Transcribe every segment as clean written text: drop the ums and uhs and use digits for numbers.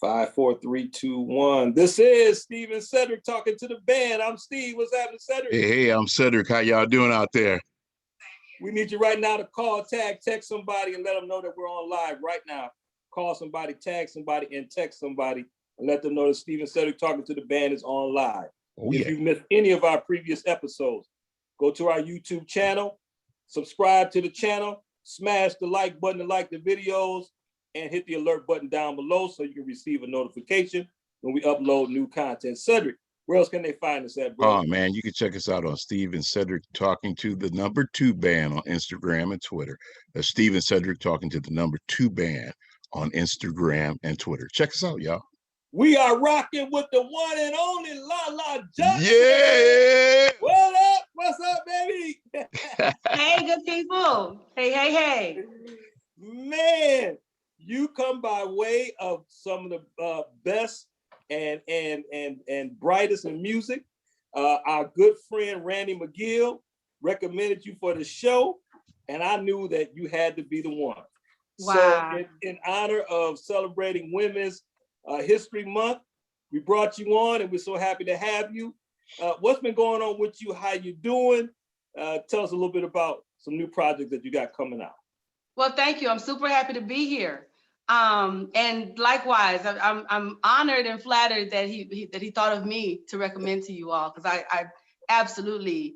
5, 4, 3, 2, 1. This is Steve and Cedric talking to the band. I'm Steve. What's happening, Cedric? Hey, I'm Cedric. How y'all doing out there? We need you right now to call, tag, text somebody, and let them know that we're on live right now. Call somebody, tag somebody, and text somebody, and let them know that Steve and Cedric talking to the band is on live. Oh, yeah. If you've missed any of our previous episodes, go to our YouTube channel, subscribe to the channel, smash the like button to like the videos, and hit the alert button down below so you can receive a notification when we upload new content. Cedric, where else can they find us at, bro? Oh, man, you can check us out on Steve and Cedric talking to the #2 band on Instagram and Twitter. That's Steve and Cedric talking to the #2 band on Instagram and Twitter. Check us out, y'all. We are rocking with the one and only Lala Johnson. Yeah! What up? What's up, baby? Hey, good people. Hey. Man, you come by way of some of the best and brightest in music. Our good friend Randy McGill recommended you for the show, and I knew that you had to be the one. Wow. So in honor of celebrating Women's History Month, we brought you on, and we're so happy to have you. What's been going on with you? How you doing? Tell us a little bit about some new projects that you got coming out. Well, thank you. I'm super happy to be here. And likewise, I'm honored and flattered that he thought of me to recommend to you all, because I absolutely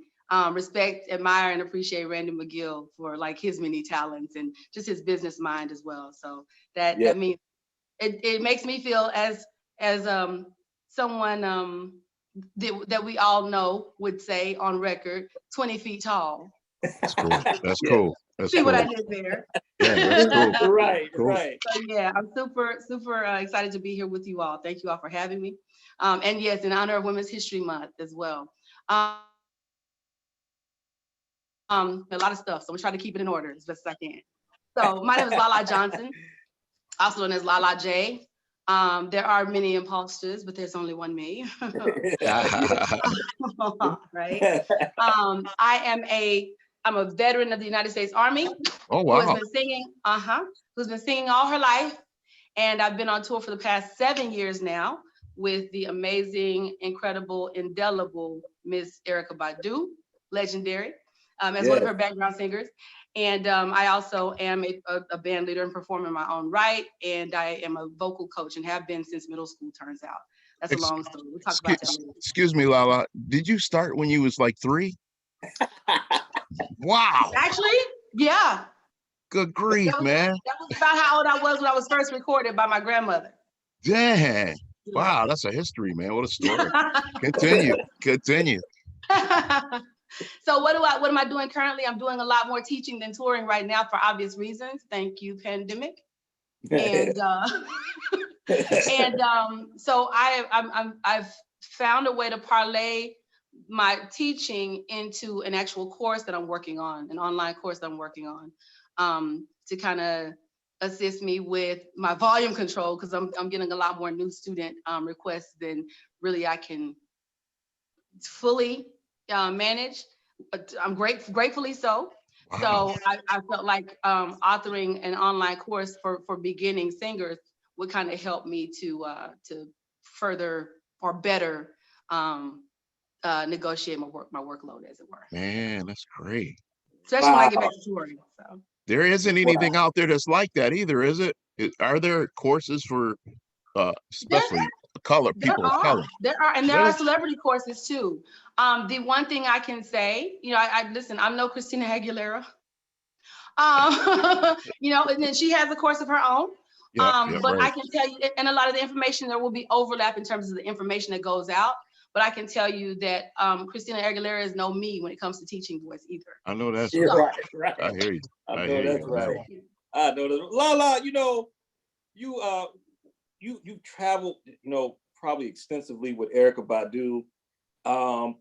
respect, admire, and appreciate Randy McGill for like his many talents and just his business mind as well. So that means it makes me feel as someone that we all know would say on record, 20 feet tall. That's cool. That's cool. That's See cool. what I did there? Yeah, that's cool. Right. So yeah, I'm super excited to be here with you all. Thank you all for having me. And yes, in honor of Women's History Month as well. A lot of stuff, so I'm trying to keep it in order as best as I can. So my name is Lala Johnson, also known as Lala J. There are many imposters, but there's only one me. Right? I'm a veteran of the United States Army. Oh, wow. Who's been singing all her life. And I've been on tour for the past 7 years now with the amazing, incredible, indelible Miss Erykah Badu, legendary, as one of her background singers. And I also am a band leader and performer in my own right. And I am a vocal coach and have been since middle school, turns out. That's a long story. We'll talk about that later. Excuse me, Lala. Did you start when you was like 3? Wow. Actually, yeah. Good grief, man. That was about how old I was when I was first recorded by my grandmother. Dang. Wow, that's a history, man. What a story. Continue. So what am I doing currently? I'm doing a lot more teaching than touring right now for obvious reasons. Thank you, pandemic. And so I've found a way to parlay my teaching into an actual course that I'm working on, an online course that I'm working on, to kind of assist me with my volume control, because I'm getting a lot more new student requests than really I can fully manage. But I'm gratefully so. Wow. So I felt like authoring an online course for beginning singers would kind of help me to further or better negotiate my workload, as it were. Man, that's great. Especially when I get back to touring. So There isn't anything out there that's like that either, is it? Are there courses for especially people of color? There are celebrity courses too. The one thing I can say, listen, I'm no Christina Aguilera. And then she has a course of her own. But right. I can tell you, and a lot of the information, there will be overlap in terms of the information that goes out. But I can tell you that Christina Aguilera is no me when it comes to teaching voice either. I know that's right. I hear you. I know that's right. I know that's Lala, you traveled, probably extensively with Erykah Badu.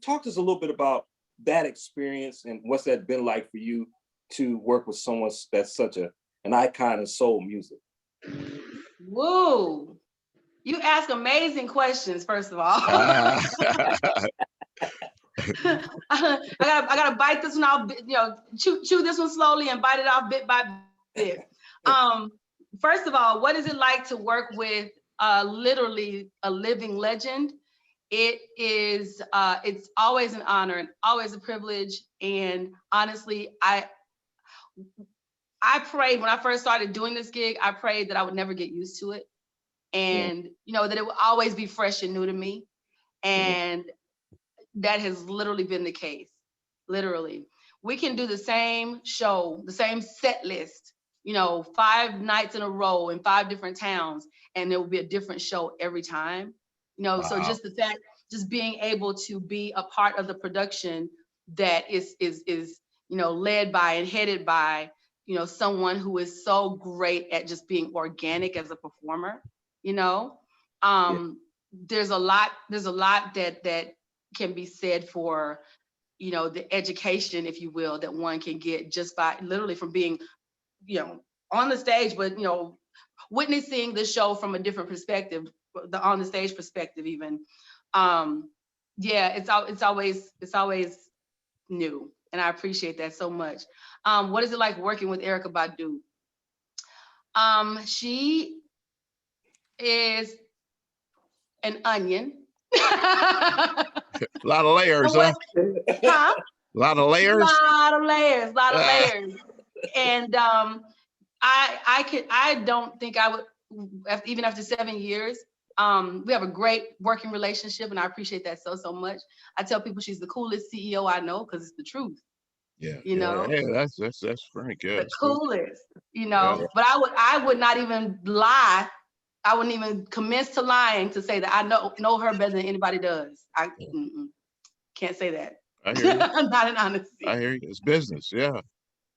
Talk to us a little bit about that experience and what's that been like for you to work with someone that's such an icon of soul music. Whoa. You ask amazing questions, first of all. I gotta bite this one off, chew this one slowly and bite it off bit by bit. First of all, what is it like to work with literally a living legend. It's always an honor and always a privilege. And honestly, I prayed when I first started doing this gig, I prayed that I would never get used to it. And, you know, that it would always be fresh and new to me. And that has literally been the case. Literally. We can do the same show, the same set list, you know, 5 nights in a row in 5 different towns, and there will be a different show every time. You know, so just the fact, just being able to be a part of the production that is, you know, led by and headed by, you know, someone who is so great at just being organic as a performer, you know. There's a lot that can be said for, you know, the education, if you will, that one can get just by literally from being, you know, on the stage, but, you know, witnessing the show from a different perspective, the on the stage perspective even. Yeah, it's always new, and I appreciate that so much. What is it like working with Erykah Badu? She is an onion. A lot of layers, huh? Huh? A lot of layers. Lot of layers. And I don't think I would, even after 7 years, we have a great working relationship, and I appreciate that so much. I tell people she's the coolest CEO I know, because it's the truth. Yeah, you know, hey, that's very good. the coolest, you know. But I would not even lie. I wouldn't even commence to lying to say that I know her better than anybody does. I can't say that. I hear you. Not in honesty. I hear you. It's business, yeah.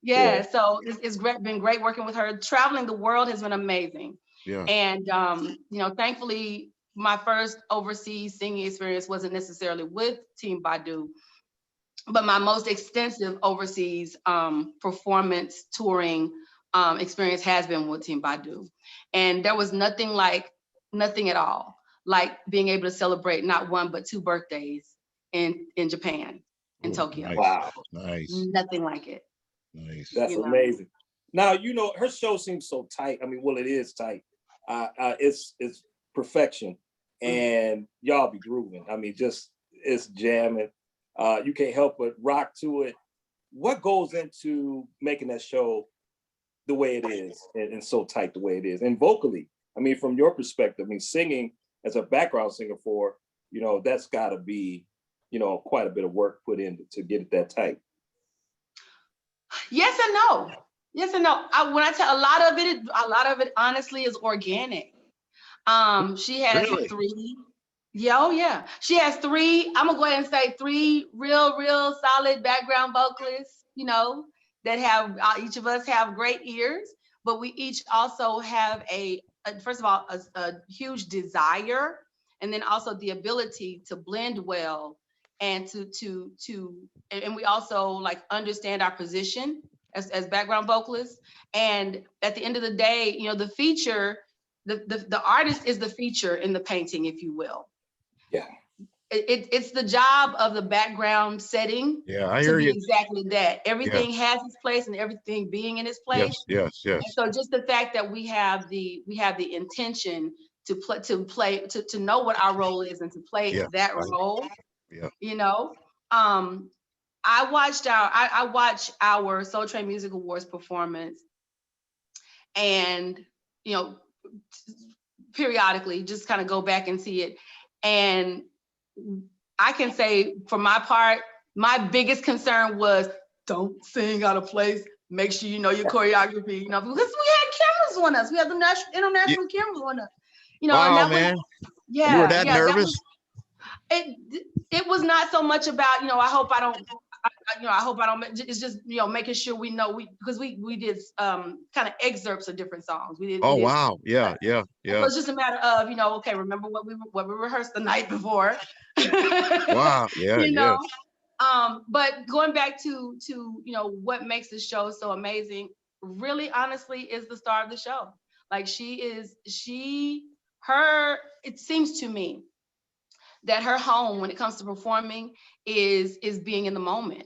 Yeah, so it's been great working with her. Traveling the world has been amazing. Yeah. And you know, thankfully, my first overseas singing experience wasn't necessarily with Team Badu, but my most extensive overseas performance touring experience has been with Team Badu. And there was nothing at all like being able to celebrate not 1 but 2 birthdays in Japan, in Tokyo. Nice. Wow. Nice. Nothing like it. Nice. That's amazing. Now, you know, her show seems so tight. I mean, well, it is tight. It's perfection, and y'all be grooving. I mean, just it's jamming. You can't help but rock to it. What goes into making that show the way it is, and so tight the way it is, and vocally? I mean, from your perspective, I mean, singing as a background singer for, you know, that's got to be, you know, quite a bit of work put in to get it that tight. Yes and no. Yes and no. When I tell a lot of it honestly is organic. She has 3. Yeah. She has 3. I'm gonna go ahead and say 3 real solid background vocalists, you know, that have each of us have great ears, but we each also have first of all, a huge desire, and then also the ability to blend well, and and we also like understand our position as background vocalists. And at the end of the day, you know, the feature, the artist is the feature in the painting, if you will. Yeah. It's the job of the background setting. Yeah, I hear you. Exactly that. Everything has its place, and everything being in its place. Yes. And so just the fact that we have the intention to know what our role is and to play that role. Yeah. You know, I watched our Soul Train Music Awards performance, and you know, periodically just kind of go back and see it. And I can say, for my part, my biggest concern was, don't sing out of place. Make sure you know your choreography, you know, because we had cameras on us. We had the international cameras on us. You know, wow, and that man. You were that nervous? It was not so much about, you know, I hope I don't, it's just, you know, making sure we know, because we did kind of excerpts of different songs. Wow. Yeah. It was just a matter of, you know, okay, remember what we rehearsed the night before. Wow. Yeah. You know, but going back to, you know, what makes the show so amazing, really, honestly, is the star of the show. Like it seems to me that her home when it comes to performing is being in the moment.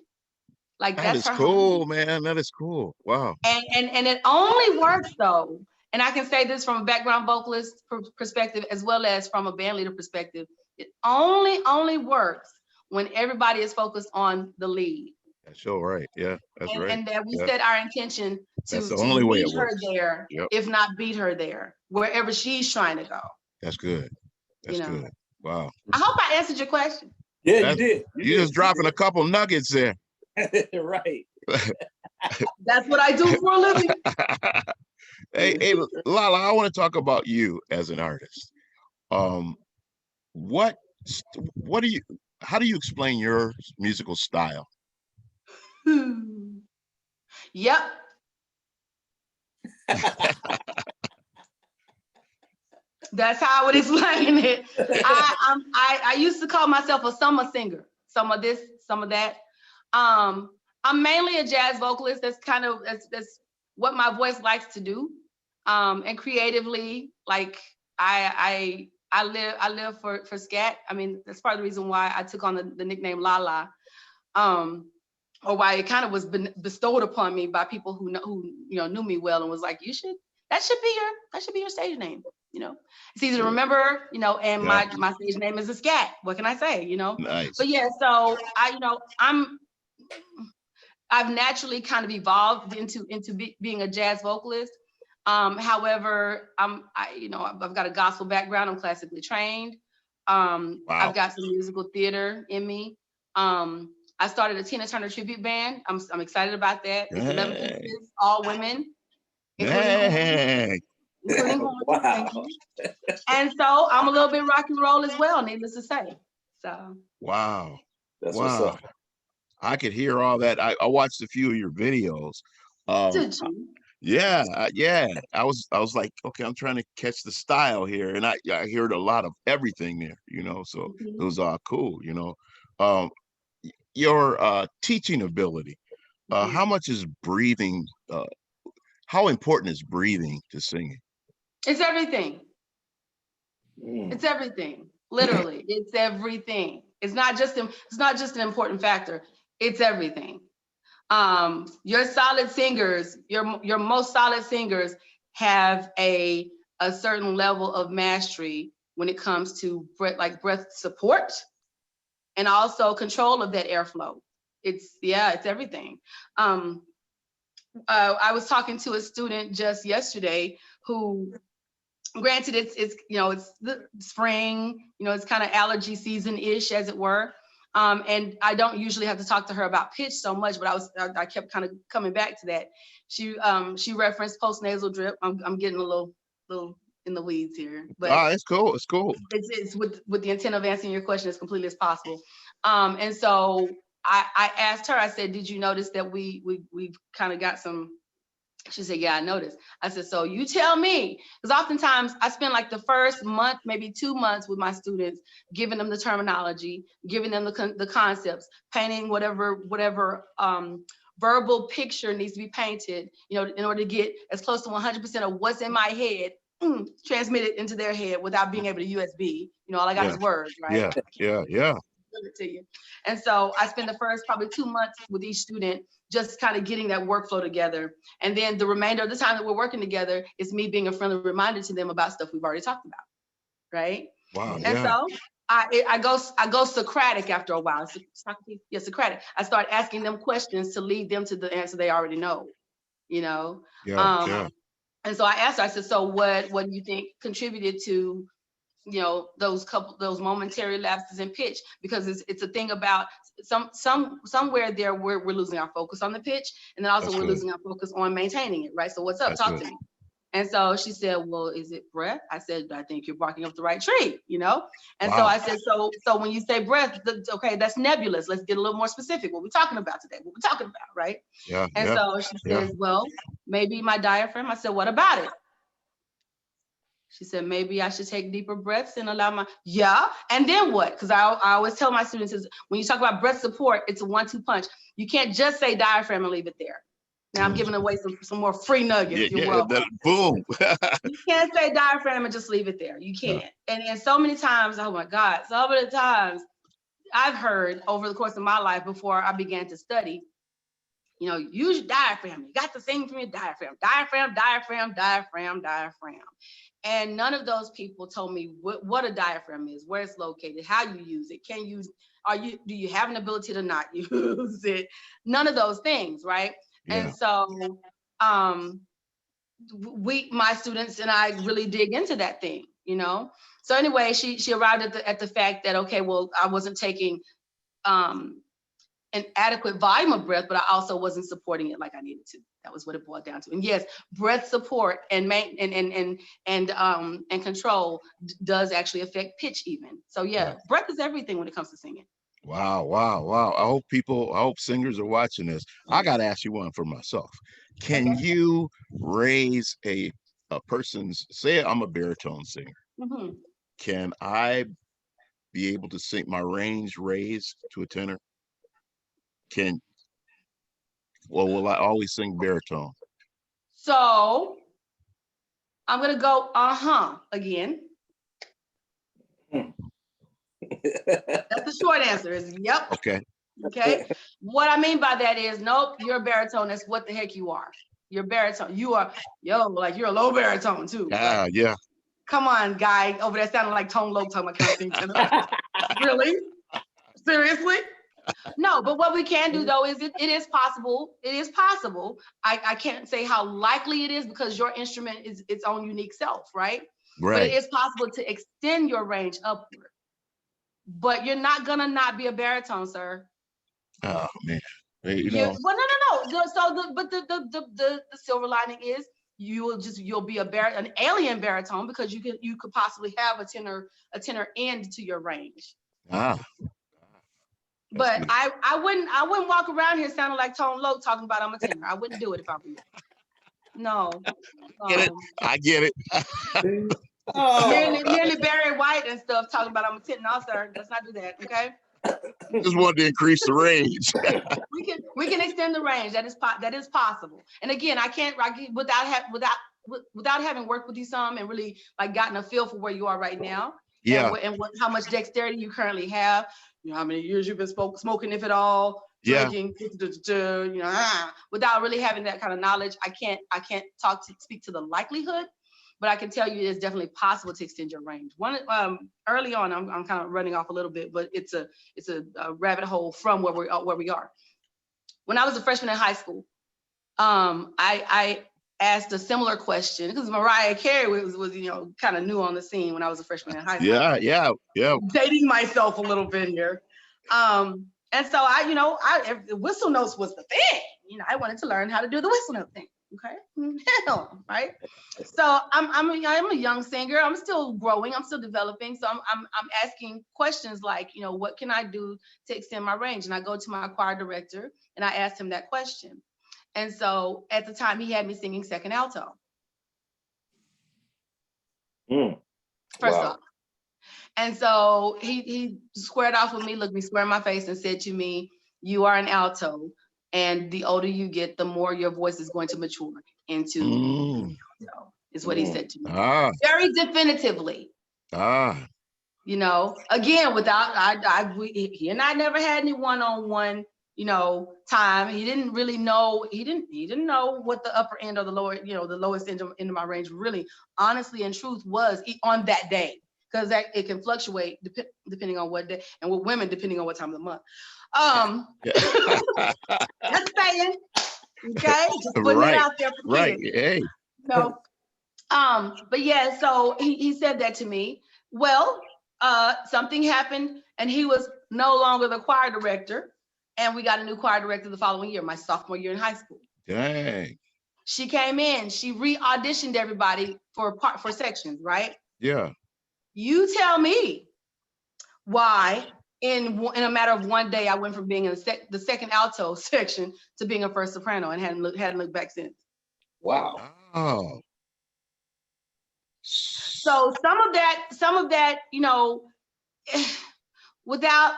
Like that's her cool, home. man. That is cool. Wow. And it only works though and I can say this from a background vocalist perspective as well as from a band leader perspective, it only works when everybody is focused on the lead. That's so right. Yeah, that's right. And that we Yeah. set our intention That's to the only way it meet her works. there, Yep. if not beat her there, wherever she's trying to go. That's good. That's good. Wow. I hope I answered your question. Yeah, you did. You're just dropping a couple nuggets there. Right. That's what I do for a living. Hey, Lala, I want to talk about you as an artist. What do you, how do you explain your musical style? Yep. That's how I would explain it. I used to call myself a summer singer. Some of this, some of that. I'm mainly a jazz vocalist. That's kind of that's what my voice likes to do. And creatively, like I live for scat. I mean, that's part of the reason why I took on the nickname Lala. Or why it kind of was bestowed upon me by people who knew me well and was like, that should be your stage name. It's easy to remember, and my stage name is a scat. What can I say, Nice. But yeah, so I've naturally kind of evolved into being a jazz vocalist. However, I've got a gospel background. I'm classically trained. Wow. I've got some musical theater in me. I started a Tina Turner tribute band. I'm excited about that. It's 11 pieces, all women. Including wow. And so I'm a little bit rock and roll as well, needless to say. So wow. That's wow. what's up. I could hear all that. I watched a few of your videos. Did you? Yeah. I was like, okay, I'm trying to catch the style here, and I heard a lot of everything there, so it was cool, your teaching ability. How much is breathing? How important is breathing to singing? It's everything. It's everything. Literally, it's everything. It's not just an important factor. It's everything. Your solid singers, your most solid singers have a certain level of mastery when it comes to breath support and also control of that airflow. It's everything. I was talking to a student just yesterday who, granted, it's the spring, it's kind of allergy season-ish, as it were. And I don't usually have to talk to her about pitch so much, but I kept kind of coming back to that. She referenced postnasal drip. I'm getting a little in the weeds here, but it's cool. It's cool. It's with the intent of answering your question as completely as possible. And so I asked her, I said, did you notice that we kind of got some? She said, yeah, I noticed. I said, so you tell me, because oftentimes I spend like the first month, maybe 2 months with my students, giving them the terminology, giving them the concepts, painting whatever verbal picture needs to be painted, in order to get as close to 100% of what's in my head, transmitted into their head without being able to USB. All I got is words, right? Yeah. It to you. And so I spend the first probably 2 months with each student, just kind of getting that workflow together. And then the remainder of the time that we're working together is me being a friendly reminder to them about stuff we've already talked about, right? Wow. And so I go Socratic after a while. Socratic. I start asking them questions to lead them to the answer they already know, Yeah. And so I asked her, I said, so what do you think contributed to those momentary lapses in pitch? Because it's a thing about somewhere there we're losing our focus on the pitch, and then also we're losing our focus on maintaining it, right? So what's up? Talk to me. And so she said, well, is it breath? I said, I think you're barking up the right tree, And so I said, so when you say breath, okay, that's nebulous. Let's get a little more specific. What we talking about today? What we talking about, right? Yeah. And so she says, well, maybe my diaphragm. I said, what about it? She said, maybe I should take deeper breaths and allow and then what? Because I always tell my students is when you talk about breath support, it's a 1-2 punch. You can't just say diaphragm and leave it there. Now I'm giving away some more free nuggets. Boom. You can't say diaphragm and just leave it there. You can't. Yeah. And so many times, oh my God, so many times I've heard over the course of my life before I began to study You know, use your diaphragm. You got to sing from your diaphragm. Diaphragm, diaphragm, diaphragm, diaphragm. And none of those people told me what a diaphragm is, where it's located, how you use it. Do you have an ability to not use it? None of those things, right? Yeah. And so my students and I really dig into that thing, you know? So anyway, she arrived at the fact that, okay, well, I wasn't taking an adequate volume of breath, but I also wasn't supporting it like I needed to. That was what it boiled down to. And yes, breath support and control does actually affect pitch even. So yeah, breath is everything when it comes to singing. Wow, wow, wow. I hope singers are watching this. I got to ask you one for myself. Can you raise a person's, say I'm a baritone singer. Mm-hmm. Can I be able to sing my range raised to a tenor? Will I always sing baritone? So I'm going to go, again. That's the short answer is yep. Okay. Okay. What I mean by that is, nope, you're a baritone. That's what the heck you are. You're baritone. You are, like you're a low baritone too. Yeah, yeah. Come on, guy over there sounding like tone low, talking about kind of thing. Really? Seriously? No, but what we can do though is it is possible. It is possible. I can't say how likely it is because your instrument is its own unique self, right? Right. But it is possible to extend your range upward. But you're not gonna not be a baritone, sir. Oh man. You know. Well, no. So the silver lining is you'll be an alien baritone because you could possibly have a tenor end to your range. But I wouldn't walk around here sounding like Tone Loc talking about I'm a tenor. I wouldn't do it if I were you. No. Get it? I get it. Nearly Barry White and stuff talking about I'm a tenor. No, sir, let's not do that. Okay. Just wanted to increase the range. we can extend the range. That is possible. And again, I can't without having worked with you some and really like gotten a feel for where you are right now. Yeah. And how much dexterity you currently have. You know how many years you've been smoking, if at all. Drinking, without really having that kind of knowledge, I can't speak to the likelihood. But I can tell you it's definitely possible to extend your range. Early on, I'm kind of running off a little bit, but it's a rabbit hole from where we are. When I was a freshman in high school, I asked a similar question because Mariah Carey was kind of new on the scene when I was a freshman in high school. Yeah. Dating myself a little bit here. And so whistle notes was the thing. I wanted to learn how to do the whistle note thing. Okay, right. So I'm a young singer. I'm still growing. I'm still developing. So I'm asking questions like, what can I do to extend my range? And I go to my choir director and I asked him that question. And so at the time he had me singing second alto. First off. And so he squared off with me, looked me square in my face and said to me, you are an alto. And the older you get, the more your voice is going to mature into alto, is what he said to me. Very definitively. Again, he and I never had any one-on-one, time. He didn't really know, he didn't know what the upper end or the lower, the lowest end of my range really, honestly, in truth was on that day. Because it can fluctuate depending on what day, and with women, depending on what time of the month. Just saying, okay? Just putting it out there for kids. Right, hey. But yeah, so he said that to me. Well, something happened, and he was no longer the choir director, and we got a new choir director the following year, my sophomore year in high school. Dang. She came in, she re-auditioned everybody for sections, right? Yeah. You tell me why in a matter of one day I went from being in the second alto section to being a first soprano and hadn't looked back since. Wow. Oh. So some of that, without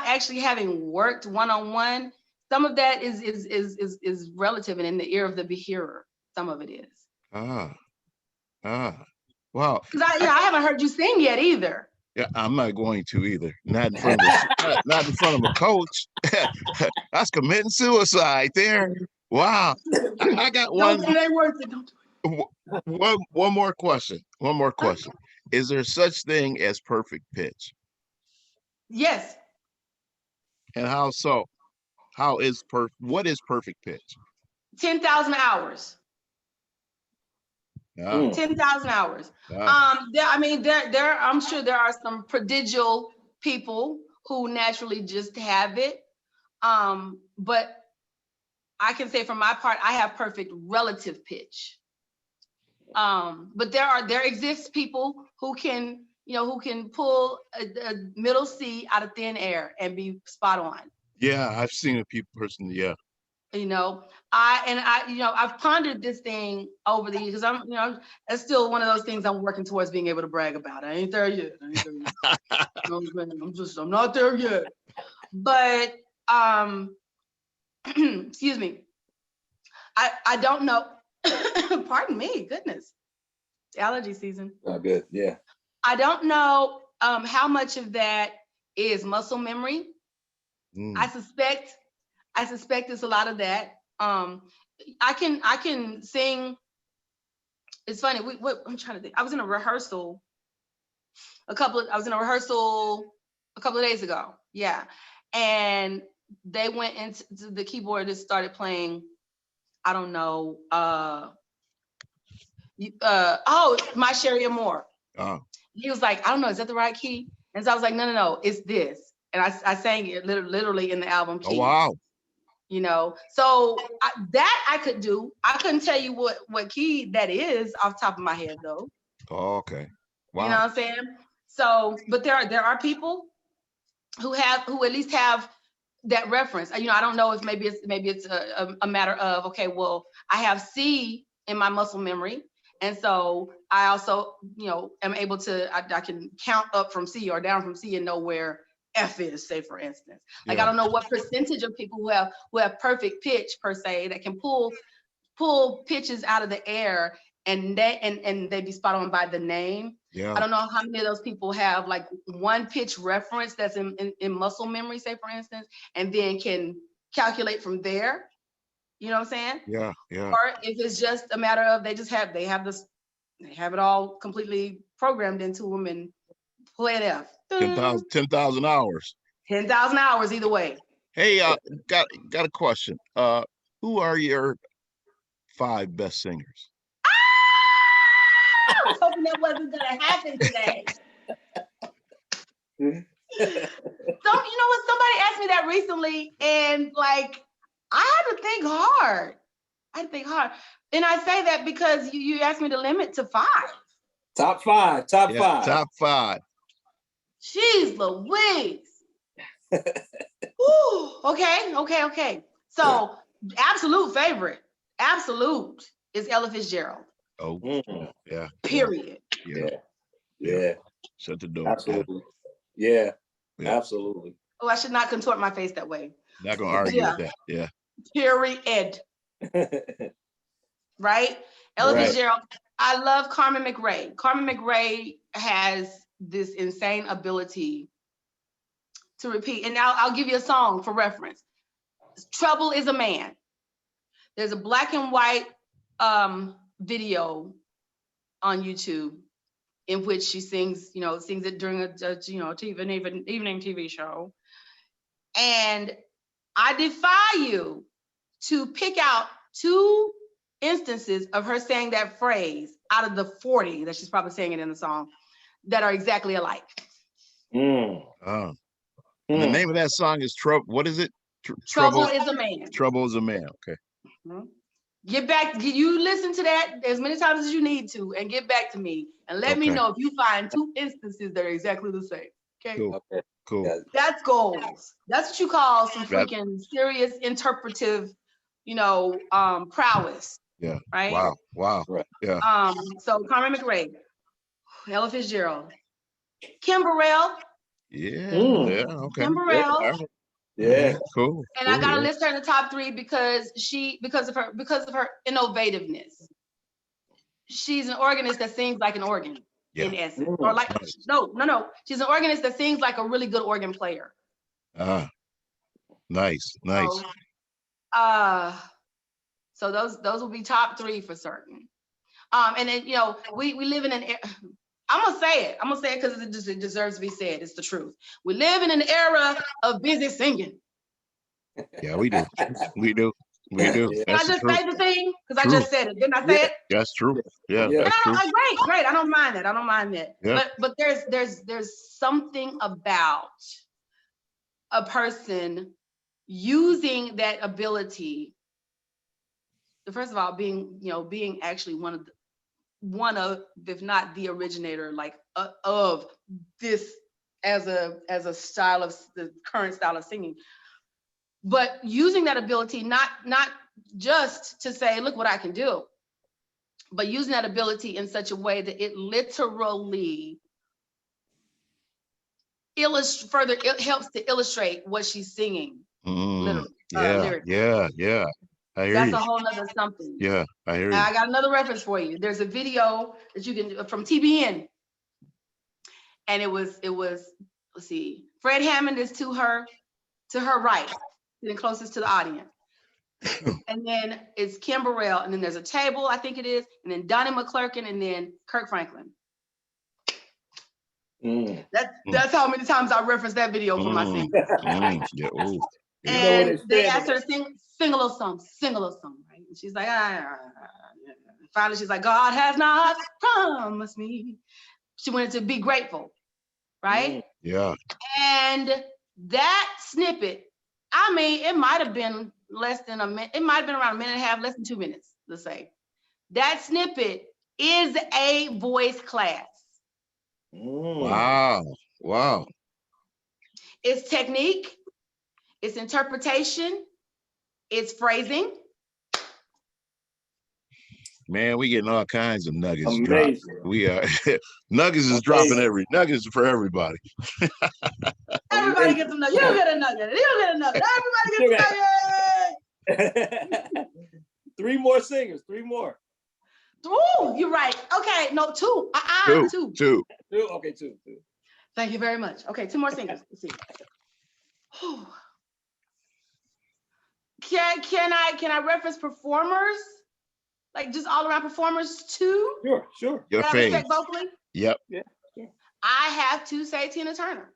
actually having worked one-on-one, some of that is relative and in the ear of the hearer. Some of it is. Wow. Because I haven't heard you sing yet either. Yeah, I'm not going to either. Not in front of not in front of a coach. That's committing suicide there. Wow. I got one. Don't, it ain't worth it. Don't do One more question. One more question. Is there such thing as perfect pitch? Yes. And how so? What is perfect pitch? 10,000 hours. Yeah. 10,000 hours. Yeah. I'm sure there are some prodigal people who naturally just have it. But I can say for my part, I have perfect relative pitch. But there exists people who can, who can pull a middle C out of thin air and be spot on. Yeah, I've seen a people personally. Yeah. I've pondered this thing over the years because it's still one of those things I'm working towards being able to brag about. I ain't there yet. I'm not there yet. But excuse me. I don't know. Pardon me, goodness. Allergy season. Oh, good. Yeah. I don't know how much of that is muscle memory. I suspect it's a lot of that. I can sing. It's funny. I'm trying to think. I was in a rehearsal a couple of days ago. Yeah, and they went into the keyboard and started playing. I don't know. My Sherry Moore. Oh. He was like, I don't know, is that the right key? And so I was like, no, it's this. And I sang it literally in the album key. Oh, wow. So that I could do. I couldn't tell you what key that is off the top of my head though. Oh, okay. Wow. You know what I'm saying? So, but there are people who at least have that reference. I don't know if maybe it's a matter of, okay, well, I have C in my muscle memory. And so I also, am able to, I can count up from C or down from C and know where F is, say for instance. Like, I don't know what percentage of people who have perfect pitch per se that can pull pitches out of the air and they be spot on by the name. Yeah. I don't know how many of those people have like one pitch reference that's in muscle memory, say for instance, and then can calculate from there. You know what I'm saying? Yeah, yeah. Or if it's just a matter of they have it all completely programmed into them and play it F. 10,000 hours. 10,000 hours either way. Hey, got a question. Who are your 5 best singers? I was hoping that wasn't gonna happen today. Somebody asked me that recently, and like I had to think hard. And I say that because you asked me to limit to 5. Top 5. Top 5. Top 5. Jeez Louise. Woo, okay. So absolute favorite. Absolute is Ella Fitzgerald. Oh, yeah. Period. Yeah. Shut the door. Absolutely. Yeah. Absolutely. Oh, I should not contort my face that way. Not gonna argue with that. Yeah. Period. Right? Ella Fitzgerald. I love Carmen McRae. Carmen McRae has this insane ability to repeat. And now I'll give you a song for reference. Trouble is a Man. There's a black and white video on YouTube in which she sings it during an evening TV show. And I defy you to pick out 2 instances of her saying that phrase out of the 40 that she's probably saying it in the song that are exactly alike. The name of that song is Trouble. What is it? Trouble is a Man. Trouble is a Man. Okay. You listen to that as many times as you need to and get back to me and let me know if you find 2 instances that are exactly the same. Okay. Cool. That's goals. That's what you call some freaking serious interpretive, prowess. Yeah. Right. Wow. Right. Yeah. So Carmen McRae, Ella Fitzgerald, Kim Burrell. Yeah. Okay. Kim Burrell. Yeah. Cool. And I gotta list her in the top 3 because of her innovativeness. She's an organist that sings like an organ. in essence. Or like, Nice. no. She's an organist that sings like a really good organ player. Nice. So those will be top 3 for certain. And then, you know, we live in an, I'm gonna say it because it deserves to be said. It's the truth. We live in an era of busy singing. Yeah, we do. We do. Can I just say the thing? Because I just said it. Didn't I say it? That's true. Yeah, Yeah. that's true. Great. I don't mind that. Yeah. But there's something about a person using that ability. First of all, being actually one of, if not the originator, like of this as a style of the current style of singing. But using that ability, not just to say, look what I can do, but using that ability in such a way that it literally it helps to illustrate what she's singing. Literally. Yeah. I hear That's you. a whole nother something. Yeah, I hear you. I got another reference for you. There's a video that you can from TBN, and it was let's see, Fred Hammond is to her right, sitting closest to the audience. And then it's Kim Burrell, and then there's a table, I think it is, and then Donnie McClurkin, and then Kirk Franklin. That's how many times I referenced that video for my singing. Yeah. Ooh. And they asked her to sing a little song, right? And she's like, Finally, she's like, God has not promised me. She wanted to be grateful, right? Yeah. And that snippet, I mean, it might have been less than a minute. It might have been around a minute and a half, less than 2 minutes, let's say. That snippet is a voice class. Wow. It's technique, it's interpretation, it's phrasing. Man, we getting all kinds of nuggets Amazing. dropped. We are nuggets is dropping nuggets for everybody. Everybody gets a nugget. You get a nugget. Everybody gets a nugget. 3 more singers. 3 more. Ooh, you're right. Okay, no, 2. Two. Okay, 2. Thank you very much. Okay, 2 more singers. Let's see. Can I reference performers? Like just all around performers too? Sure. Your fave. Vocally? Yep. Yeah. I have to say Tina Turner.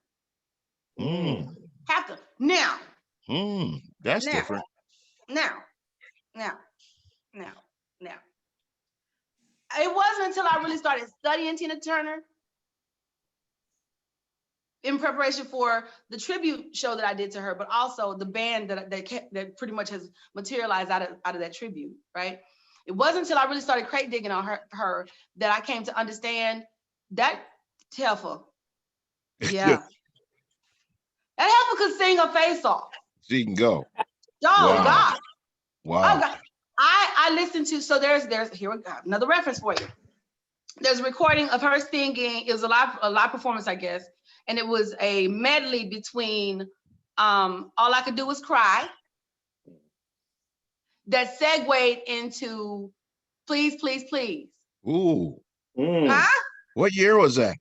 Have to. Now. That's different. Now. It wasn't until I really started studying Tina Turner in preparation for the tribute show that I did to her, but also the band that pretty much has materialized out of that tribute, right? It wasn't until I really started crate digging on her that I came to understand that Telfa. Yeah. That Heifer could sing her face off. She can go. Oh, God. Wow. Oh, God. I listened to, so there's here we go, another reference for you. There's a recording of her singing. It was a live performance, I guess. And it was a medley between All I Could Do Was Cry that segued into Please, Please, Please. Ooh. Huh? What year was that?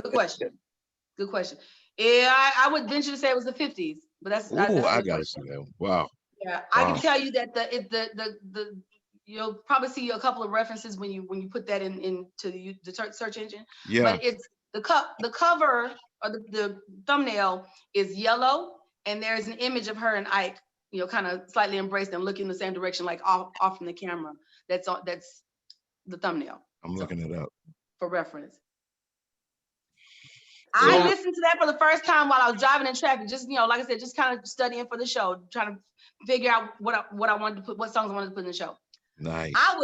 Good question. Yeah, I would venture to say it was the 50s, but that's. I gotta see that one. Wow. Yeah, I can tell you that the you'll probably see a couple of references when you put that into the search engine. Yeah. But it's the cover or the thumbnail is yellow, and there's an image of her and Ike, kind of slightly embraced and looking the same direction, like off from the camera. That's the thumbnail. I'm looking it up for reference. I listened to that for the first time while I was driving in traffic. Just like I said, just kind of studying for the show, trying to figure out what I wanted to put, what songs I wanted to put in the show. Nice. I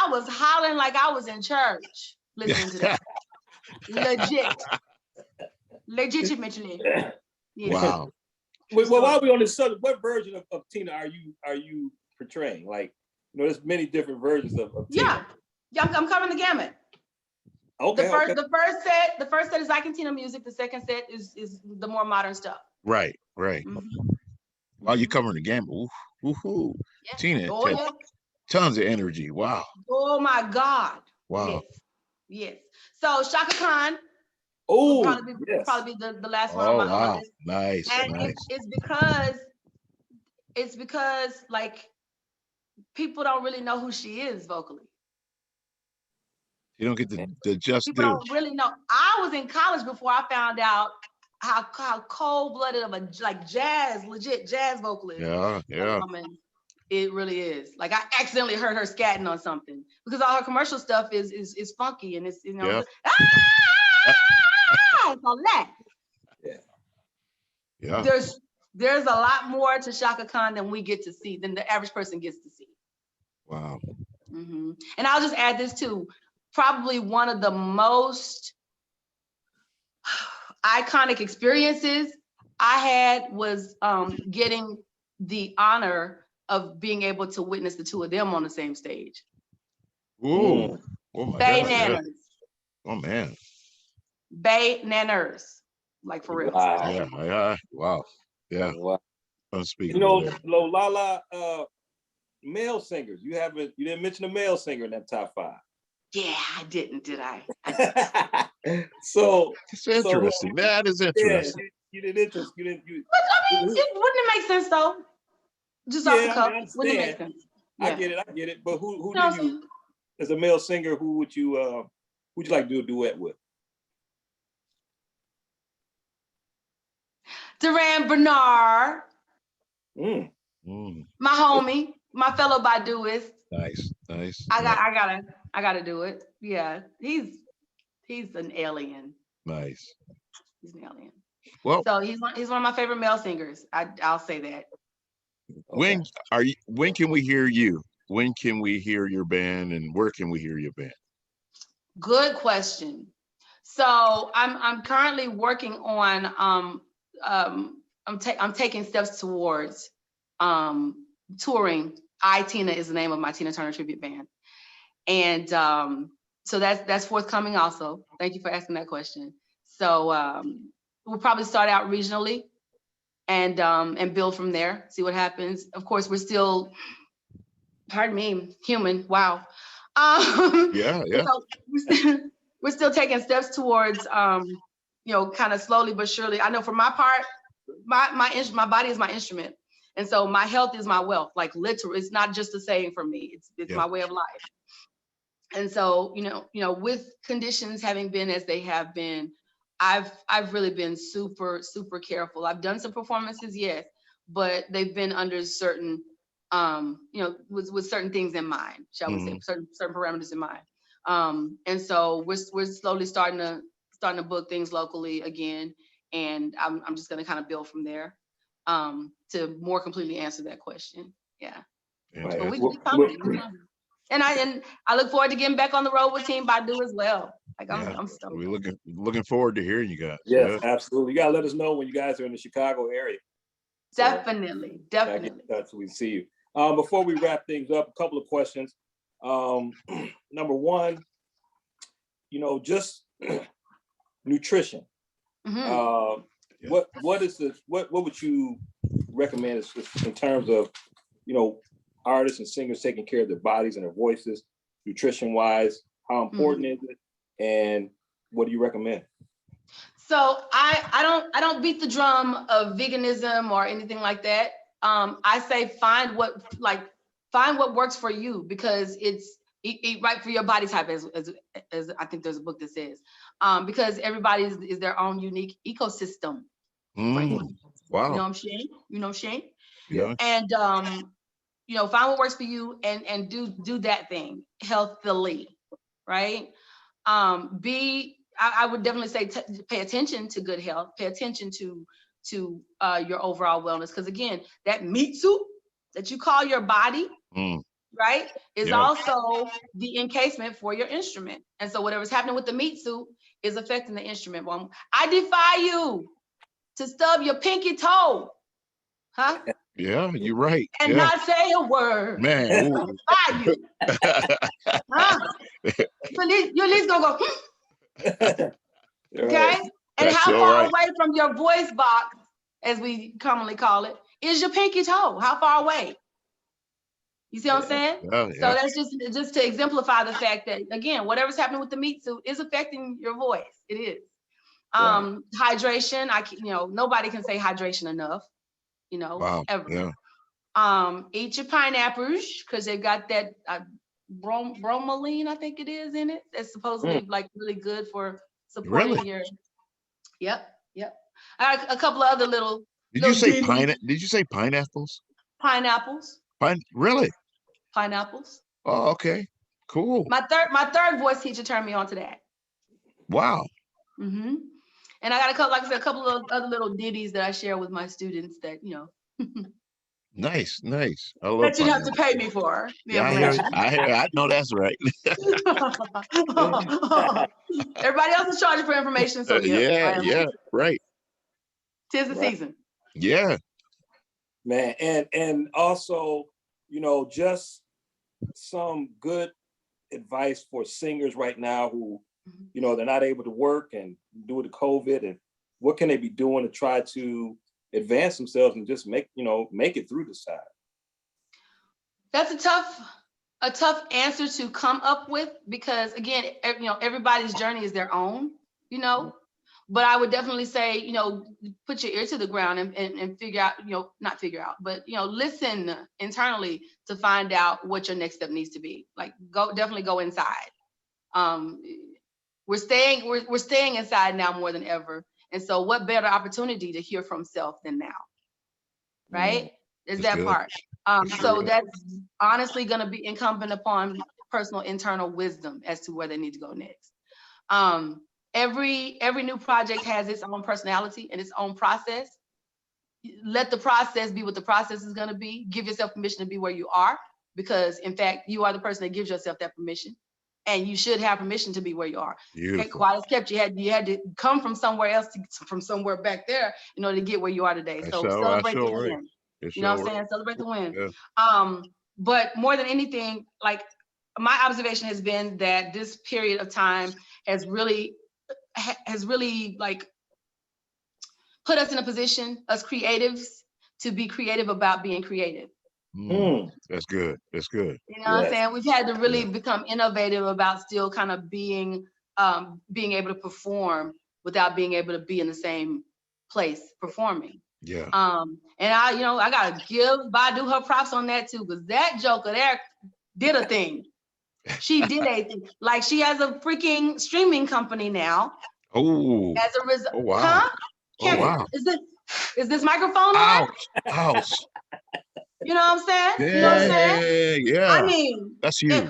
was hollering like I was in church listening to that. Legitimately. Yeah. Wow. Well, while we're on this subject, what version of Tina are you portraying? Like, there's many different versions of Tina. Yeah, I'm covering the gamut. Okay. The first set is I Can Tina music. The second set is the more modern stuff. Right. Mm-hmm. Wow, you covering the gamut. Woohoo. Yeah. Tina, tons of energy. Wow. Oh my God. Wow. Yes. So Shaka Khan Oh, probably yes. be the last one Oh, on my wow. list. Nice, And nice. it's because like people don't really know who she is vocally. You don't get the just People due. don't really know. I was in college before I found out how cold-blooded of a legit jazz vocalist. Yeah, yeah. Woman, it really is. Like I accidentally heard her scatting on something because all her commercial stuff is funky and it's Yeah. all that. Yeah. There's a lot more to Shaka Khan than we get to see, than the average person gets to see. Wow. And I'll just add this too. Probably one of the most iconic experiences I had was getting the honor of being able to witness the two of them on the same stage. Ooh. Oh my Bay God. Yeah. Nanners. Oh man. Bay Nanners. Like for real. Wow. Yeah. Yeah. Wow. Yeah. Wow. Unspeakable. Lala, male singers. You didn't mention a male singer in that top 5. Yeah, I didn't, did I? So it's interesting. That is interesting. Yeah, you didn't interest. You didn't. Wouldn't it make sense though? Just off the cuff. Wouldn't it make sense? Yeah. I get it. But who do you, as a male singer, who would you like to do a duet with? Duran Bernard. My homie, my fellow Baduist. Nice, nice. I gotta do it. Yeah, he's an alien. Nice. He's an alien. Well, so he's one of my favorite male singers. I'll say that. When can we hear you? When can we hear your band, and where can we hear your band? Good question. So I'm currently working on I'm taking steps towards touring. Tina is the name of my Tina Turner tribute band, and so that's forthcoming also. Thank you for asking that question. So we'll probably start out regionally and build from there, see what happens. Of course, we're still, pardon me, human. Wow. Yeah. So we're still taking steps towards kind of slowly but surely. I know for my part, my body is my instrument. And so my health is my wealth, like literally. It's not just a saying for me. It's my way of life. And so, with conditions having been as they have been, I've really been super, super careful. I've done some performances, yes, but they've been under certain, with certain things in mind, shall we say, certain parameters in mind. And so we're slowly starting to book things locally again, and I'm just going to kind of build from there. To more completely answer that question. Yeah. Right. But we coming. And I look forward to getting back on the road with Team Badu as well. Like I'm stoked. We're looking forward to hearing you guys. Yes, absolutely. You gotta let us know when you guys are in the Chicago area. Definitely. That's we see you. Before we wrap things up, a couple of questions. Number one, just nutrition. What would you recommend in terms of artists and singers taking care of their bodies and their voices, nutrition wise? How important is it, and what do you recommend? So I don't beat the drum of veganism or anything like that. I say find what works for you, because eat right for your body type, as I think there's a book that says, because everybody is their own unique ecosystem. Wow. You know what I'm saying? Yeah. And find what works for you and do that thing healthily, right? I would definitely say pay attention to good health, pay attention to your overall wellness, because again, that meat suit that you call your body, right, is also the encasement for your instrument. And so whatever's happening with the meat suit is affecting the instrument. Well, I defy you to stub your pinky toe, huh? Yeah, you're right. And not say a word. Man, I defy you. Huh? You at least gonna go, okay? And that's how far right. away from your voice box, as we commonly call it, is your pinky toe? How far away? You see what I'm saying? Yeah, So yeah. that's just to exemplify the fact that, again, whatever's happening with the meat suit is affecting your voice. It is. Right. Hydration, nobody can say hydration enough, Wow. ever. Yeah. Eat your pineapples because they got that bromelain, I think it is, in it. That's supposedly like really good for supporting Really? your. Yep. I got a couple of other little. Did you say ditties. Did you say pineapples? Pineapples? Really? Pineapples. Oh, okay. Cool. My third voice teacher turned me on to that. Wow. Mm-hmm. And I got a couple of other little ditties that I share with my students that Nice. I love that you'd have to pineapple. pay me for the Yeah, information. I know that's right. Everybody else is charging for information, so Yeah, right. 'Tis the season. Yeah. Man, and also, just some good advice for singers right now who, they're not able to work and due to COVID, and what can they be doing to try to advance themselves and just make it through this time? That's a tough answer to come up with because, again, everybody's journey is their own, But I would definitely say, put your ear to the ground and figure out, not figure out, but, listen internally to find out what your next step needs to be. Like, definitely go inside. We're staying inside now more than ever. And so what better opportunity to hear from self than now, right? Is that good. part. So that's honestly going to be incumbent upon personal internal wisdom as to where they need to go next. Every new project has its own personality and its own process. Let the process be what the process is going to be. Give yourself permission to be where you are, because in fact, you are the person that gives yourself that permission, and you should have permission to be where you are. Okay, quiet as kept. You had to come from somewhere else, from somewhere back there, in order to get where you are today. So celebrate the win. You know what I'm saying? Celebrate the win. Yeah. But more than anything, like, my observation has been that this period of time has really like put us in a position, us creatives, to be creative about being creative. That's good. You know what I'm saying? We've had to really become innovative about still kind of being able to perform without being able to be in the same place performing. Yeah. And I gotta give Badu her props on that too, because that joker there did a thing. She did a thing. Like, she has a freaking streaming company now. Oh. As a result. Oh, wow. Huh? Oh, wow. Is this microphone on? Ouch. You know what I'm saying? Yeah, you know what I'm saying? Yeah. I mean, that's huge.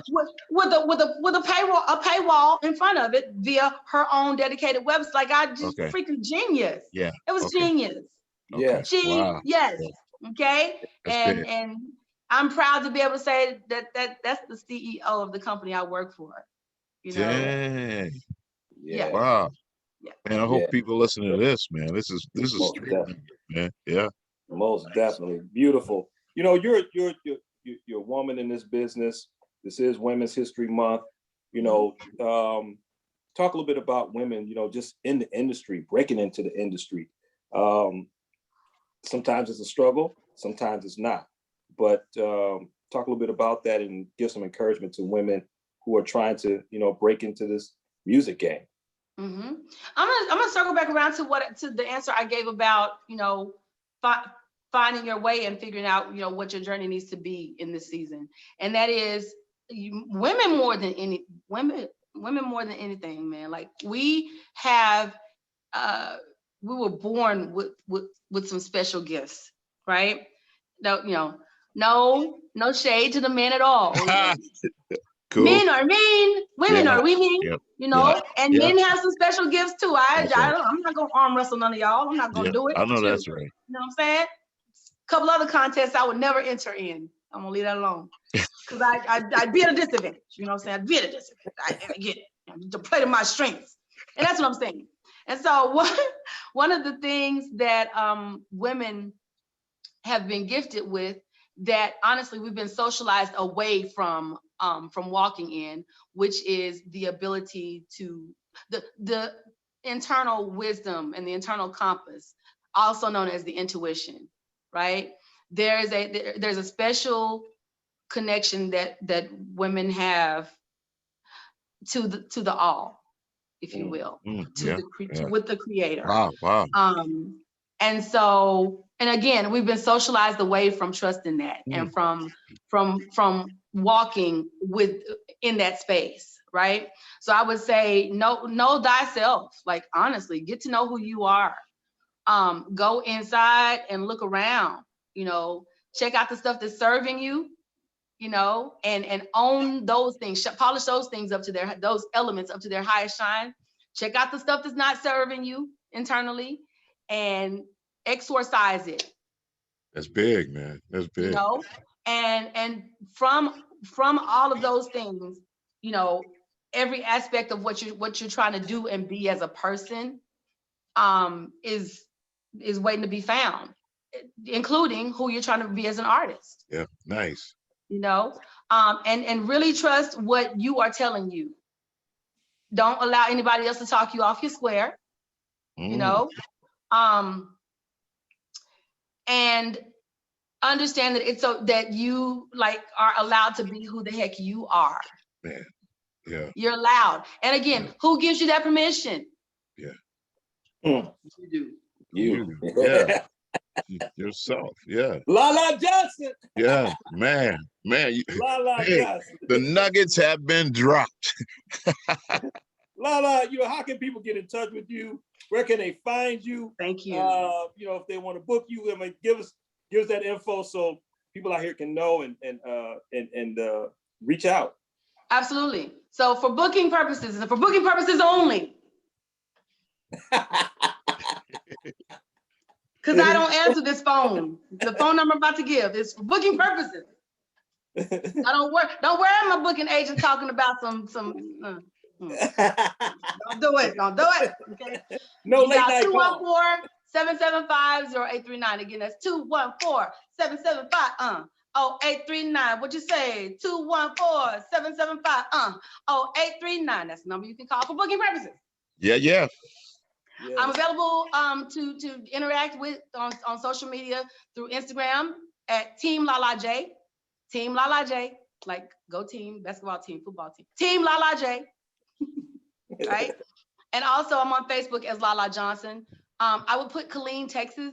With a paywall in front of it via her own dedicated website. Like, I just freaking genius. Yeah. It was genius. Yeah. Yes. Okay. That's and I'm proud to be able to say that that's the CEO of the company I work for. Dang. Yeah. Wow. Yeah. Man, I hope people listen to this, man. This is straight, man. Yeah. Most definitely. Beautiful. You're a woman in this business. This is Women's History Month. Talk a little bit about women, just in the industry, breaking into the industry. Sometimes it's a struggle, sometimes it's not. But talk a little bit about that and give some encouragement to women who are trying to, break into this music game. Mm-hmm. I'm gonna circle back around to the answer I gave about, finding your way and figuring out, what your journey needs to be in this season. And that is women more than anything, man. Like, we were born with some special gifts, right? No shade to the men at all. Cool. Men are mean, women are we mean, and men have some special gifts too. I'm not gonna arm wrestle none of y'all. I'm not gonna do it. I know that's right. You know what I'm saying? A couple other contests I would never enter in. I'm gonna leave that alone. Because I'd be at a disadvantage. You know what I'm saying? I'd be at a disadvantage. I get it. To play to my strengths. And that's what I'm saying. And so one of the things that women have been gifted with, that honestly we've been socialized away from walking in, which is the ability to the internal wisdom and the internal compass, also known as the intuition, right? There's a special connection that women have to the all, if you will, with the creator. Wow. And so, and again, we've been socialized away from trusting that and from walking in that space, right? So I would say, know thyself. Like, honestly, get to know who you are. Go inside and look around, check out the stuff that's serving you, and own those things, polish those things up to those elements up to their highest shine. Check out the stuff that's not serving you internally and exorcise it. That's big, man. That's big. And from all of those things, every aspect of what you're trying to do and be as a person is waiting to be found, including who you're trying to be as an artist. Yeah, nice. And really trust what you are telling you. Don't allow anybody else to talk you off your square. And understand that it's so that you are allowed to be who the heck you are. Man, yeah. You're allowed. And again, who gives you that permission? Yeah. You do. You. Yeah. Yourself. Yeah. Lala Johnson. Yeah, man. Lala Johnson. The nuggets have been dropped. Lala, how can people get in touch with you? Where can they find you? Thank you. If they want to book you, give us that info so people out here can know and reach out. Absolutely. So for booking purposes, and for booking purposes only, because I don't answer this phone. The phone number I'm about to give is for booking purposes. Don't worry, my booking agent talking about some. Don't do it. Okay. No late night call. 214-775-0839. Again, that's 214-775-0839. What'd you say? 214-775-0839. That's the number you can call for booking purposes. Yeah. I'm available to interact with on social media through Instagram at Team Lala J. Team Lala J. Like go team, basketball team, football team. Team Lala J. Right? And also I'm on Facebook as Lala Johnson. I would put Killeen, Texas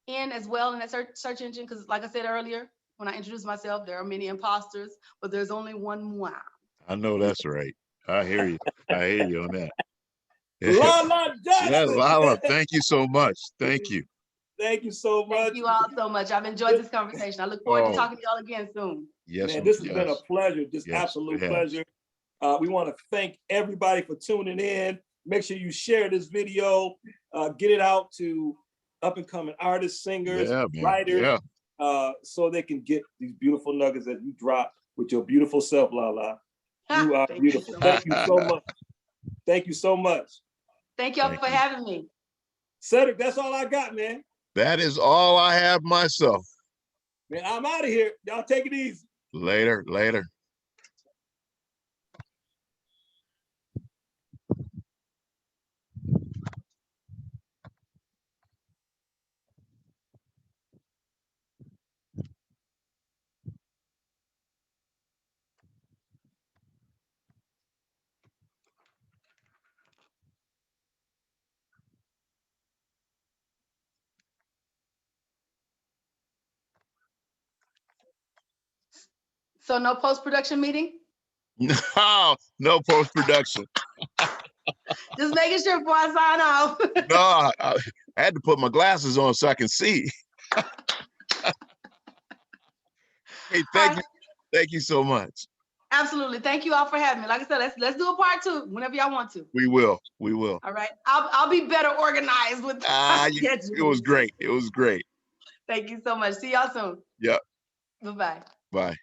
in as well in that search engine because like I said earlier, when I introduced myself, there are many imposters, but there's only one moi. I know that's right. I hear you on that. Lala Johnson. Yes, Lala, thank you so much. Thank you. Thank you so much. Thank you all so much. I've enjoyed this conversation. I look forward to talking to y'all again soon. Yes, man, this has been a pleasure, absolute pleasure. We want to thank everybody for tuning in. Make sure you share this video, get it out to up and coming artists, singers, writers, so they can get these beautiful nuggets that you drop with your beautiful self, Lala. You are beautiful. Thank you so much. Thank you so much. Thank y'all for having me. Cedric, that's all I got, man. That is all I have myself. Man, I'm out of here. Y'all take it easy. Later. So no post-production meeting? No post-production. Just making sure before I sign off. No, I had to put my glasses on so I can see. Hey, thank you so much. Absolutely. Thank you all for having me. Like I said, let's do a part 2 whenever y'all want to. We will. All right. I'll be better organized with it was great. Thank you so much. See y'all soon. Yep. Bye-bye. Bye.